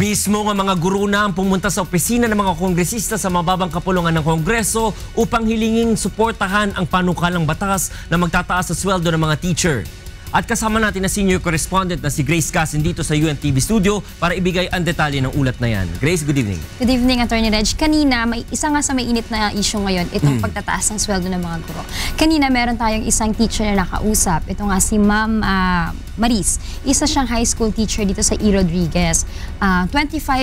Mismo nga mga guro na ang pumunta sa opisina ng mga kongresista sa mababang kapulungan ng Kongreso upang hilinging suportahan ang panukalang batas na magtataas sa sweldo ng mga teacher. At kasama natin na senior correspondent na si Grace Casin dito sa UNTV Studio para ibigay ang detalye ng ulat na yan. Grace, good evening. Good evening, Attorney Reg. Kanina, may isa nga sa may init na issue ngayon, itong pagtataas ng sweldo ng mga guro. Kanina, meron tayong isang teacher na nakausap. Ito nga si Ma'am Maris. Isa siyang high school teacher dito sa E. Rodriguez. 25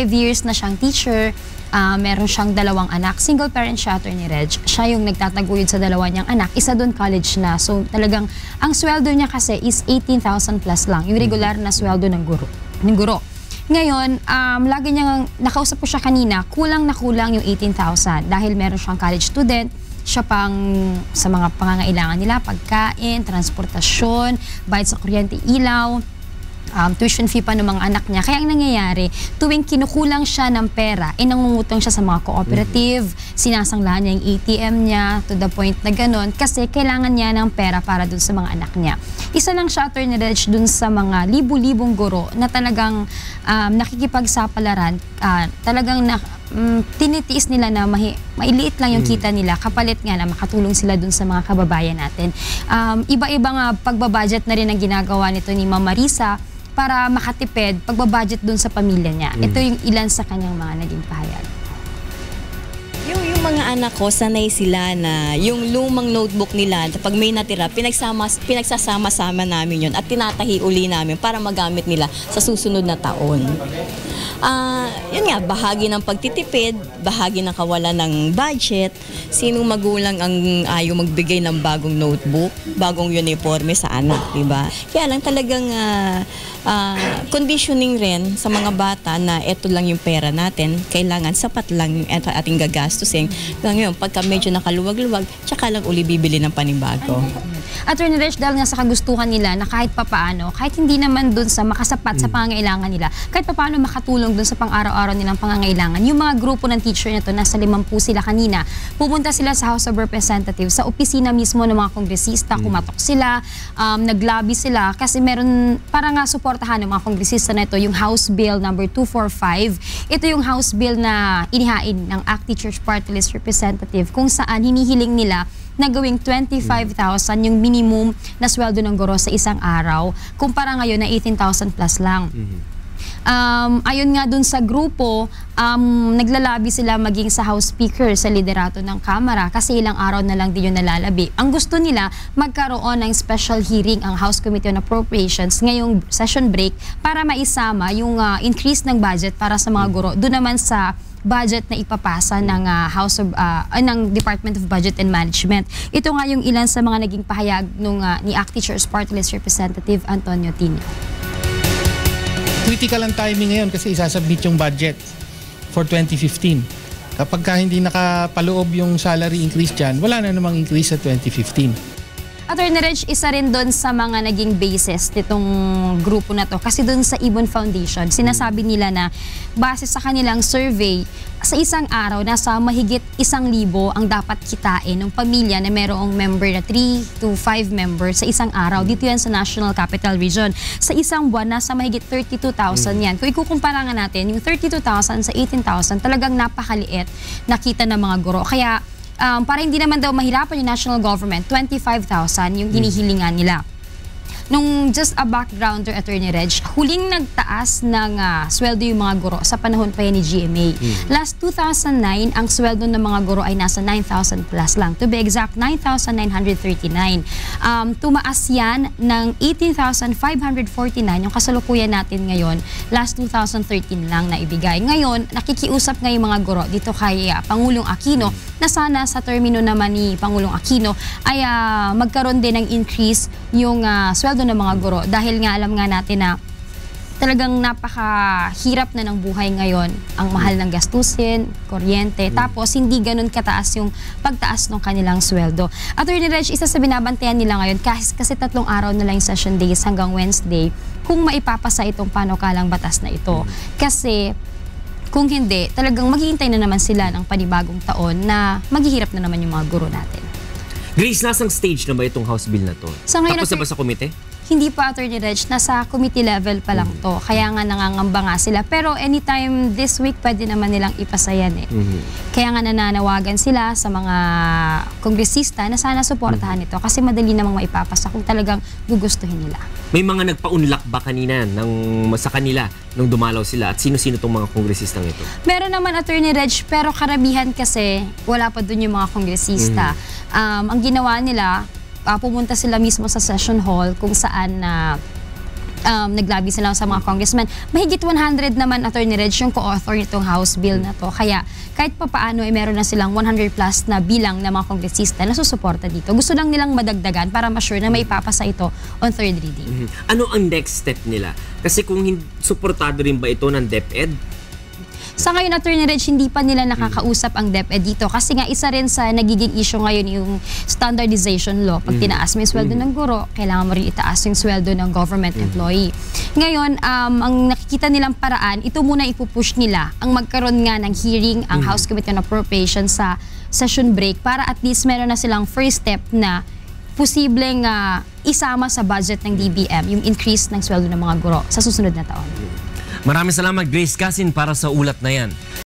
years na siyang teacher. Meron siyang 2 anak. Single parent siya, Attorney Reg. Siya yung nagtataguyod sa 2 niyang anak. Isa doon college na. So talagang, ang sweldo niya kasi is 18,000 plus lang. Yung regular na sweldo ng guro. Ngayon, lagi niyang, nakausap ko siya kanina, kulang na kulang yung 18,000 dahil meron siyang college student. Siya pang sa mga pangangailangan nila, pagkain, transportasyon, bayad sa kuryente, ilaw, tuition fee pa ng mga anak niya. Kaya ang nangyayari, tuwing kinukulang siya ng pera, nangungutang siya sa mga cooperative, sinasanglaan niya yung ATM niya to the point na gano'n kasi kailangan niya ng pera para dun sa mga anak niya. Isa lang siya, Attorney Reg, dun sa mga libu-libong guro na talagang nakikipagsapalaran, talagang tinitiis nila na mailiit lang yung kita nila, kapalit nga na makatulong sila dun sa mga kababayan natin. Iba-ibang pagbabudget na rin ang ginagawa nito ni Ma'am Marisa para makatipid pagbabudget dun sa pamilya niya. Ito yung ilan sa kanyang mga naging pahayag. Yung mga anak ko, sanay sila na yung lumang notebook nila, pag may natira, pinagsasama-sama namin yun at tinatahi uli namin para magamit nila sa susunod na taon. Yun nga, bahagi ng pagtitipid, bahagi ng kawalan ng budget. Sinong magulang ang ayaw magbigay ng bagong notebook, bagong uniforme sa anak, diba? Kaya lang talagang conditioning rin sa mga bata na eto lang yung pera natin, kailangan sapat lang yung ating gagastusin. Ngayon, pagka medyo nakaluwag-luwag, tsaka lang uli bibili ng panibago. Attorney Reg, dahil nga sa kagustuhan nila na kahit papaano, kahit hindi naman dun sa makasapat sa pangangailangan nila, kahit papaano makatulong dun sa pang-araw-araw nilang pangangailangan. Yung mga grupo ng teacher na to, nasa 50 sila kanina, pupunta sila sa House of Representatives, sa opisina mismo ng mga kongresista, kumatok sila, naglobby sila, kasi meron, para nga suportahan ng mga kongresista na ito, yung House Bill number 245. Ito yung House Bill na inihain ng ACT Teachers Party List Representative, kung saan hinihiling nila na gawing 25,000 yung minimum na sweldo ng guro sa isang araw, kumpara ngayon na 18,000 plus lang. Ayon nga dun sa grupo, naglalabi sila maging sa House Speaker sa liderato ng Kamara kasi ilang araw na lang din yung nalalabi. Ang gusto nila, magkaroon ng special hearing ang House Committee on Appropriations ngayong session break para maisama yung increase ng budget para sa mga guro. Doon naman sa budget na ipapasa ng ng Department of Budget and Management. Ito nga yung ilan sa mga naging pahayag ni ACT Teachers Party List Representative Antonio Tino. Critical ang timing ngayon kasi isasubmit yung budget for 2015. Kapag hindi nakapaloob yung salary increase dyan, wala na namang increase sa 2015. Attorney Reg, isa rin doon sa mga naging basis nitong grupo na to. Kasi doon sa Ibon Foundation, sinasabi nila na base sa kanilang survey, sa isang araw, nasa mahigit 1,000 ang dapat kitain ng pamilya na merong member na 3 to 5 members sa isang araw. Dito yan sa National Capital Region. Sa isang buwan, nasa mahigit 32,000 yan. Kung ikukumpara nga natin, yung 32,000 sa 18,000, talagang napakaliit na kita ng mga guro. Kaya, para hindi naman daw mahirapan yung national government, 25,000 yung hinihilingan nila. Nung just a backgrounder, Attorney Reg, huling nagtaas ng sweldo yung mga guro sa panahon pa yan ni GMA. Last 2009, ang sweldo ng mga guro ay nasa 9,000 plus lang. To be exact, 9,939. Tumaas yan ng 18,549, yung kasalukuyan natin ngayon, last 2013 lang na ibigay. Ngayon, nakikiusap nga yung mga guro dito kay Pangulong Aquino na sana sa termino naman ni Pangulong Aquino ay magkaroon din ng increase yung sweldo ng mga guro dahil nga alam nga natin na talagang napakahirap na ng buhay ngayon, ang mahal ng gastusin, kuryente, tapos hindi ganun kataas yung pagtaas ng kanilang sweldo. Attorney Reg, isa sa binabantayan nila ngayon kasi 3 araw na lang yung session days hanggang Wednesday kung maipapasa itong panukalang batas na ito. Kasi kung hindi, talagang maghihintay na naman sila ng panibagong taon na maghihirap na naman yung mga guro natin. Grace, nasang stage na ba itong House Bill na to? Sa ngayon, tapos na ba sa komite? hindi pa, Attorney Reg, nasa committee level pa lang to. Kaya nga nangangamba nga sila. Pero anytime this week, pwede naman nilang ipasayan eh. Kaya nga nananawagan sila sa mga kongresista na sana suportahan ito kasi madali namang maipapasa kung talagang gugustuhin nila. May mga nagpa-unlock ba kanina sa kanila nung dumalaw sila? At sino-sino tong mga kongresistang ito? Meron naman, Attorney Reg, pero karamihan kasi wala pa dun yung mga kongresista. Ang ginawa nila, pumunta sila mismo sa session hall kung saan naglabi sila sa mga congressmen. Mahigit 100 naman, Attorney Reg, yung co-author nitong House Bill na to. Kaya kahit papaano, meron na silang 100 plus na bilang na mga kongresista na susuporta dito. Gusto lang nilang madagdagan para ma-sure na may papasa ito on third reading. Ano ang next step nila? Kasi kung suportado rin ba ito ng DepEd? Sa ngayon, Attorney Reg, hindi pa nila nakakausap ang DepEd dito kasi nga isa rin sa nagiging issue ngayon yung standardization law. Pag tinaas mo yung sweldo ng guro, kailangan mo rin itaas yung sweldo ng government employee. Ngayon, ang nakikita nilang paraan, ito muna ipupush nila ang magkaroon nga ng hearing ang House Committee on Appropriations sa session break para at least meron na silang first step na posibleng isama sa budget ng DBM yung increase ng sweldo ng mga guro sa susunod na taon. Maraming salamat, Grace Casin, para sa ulat na yan.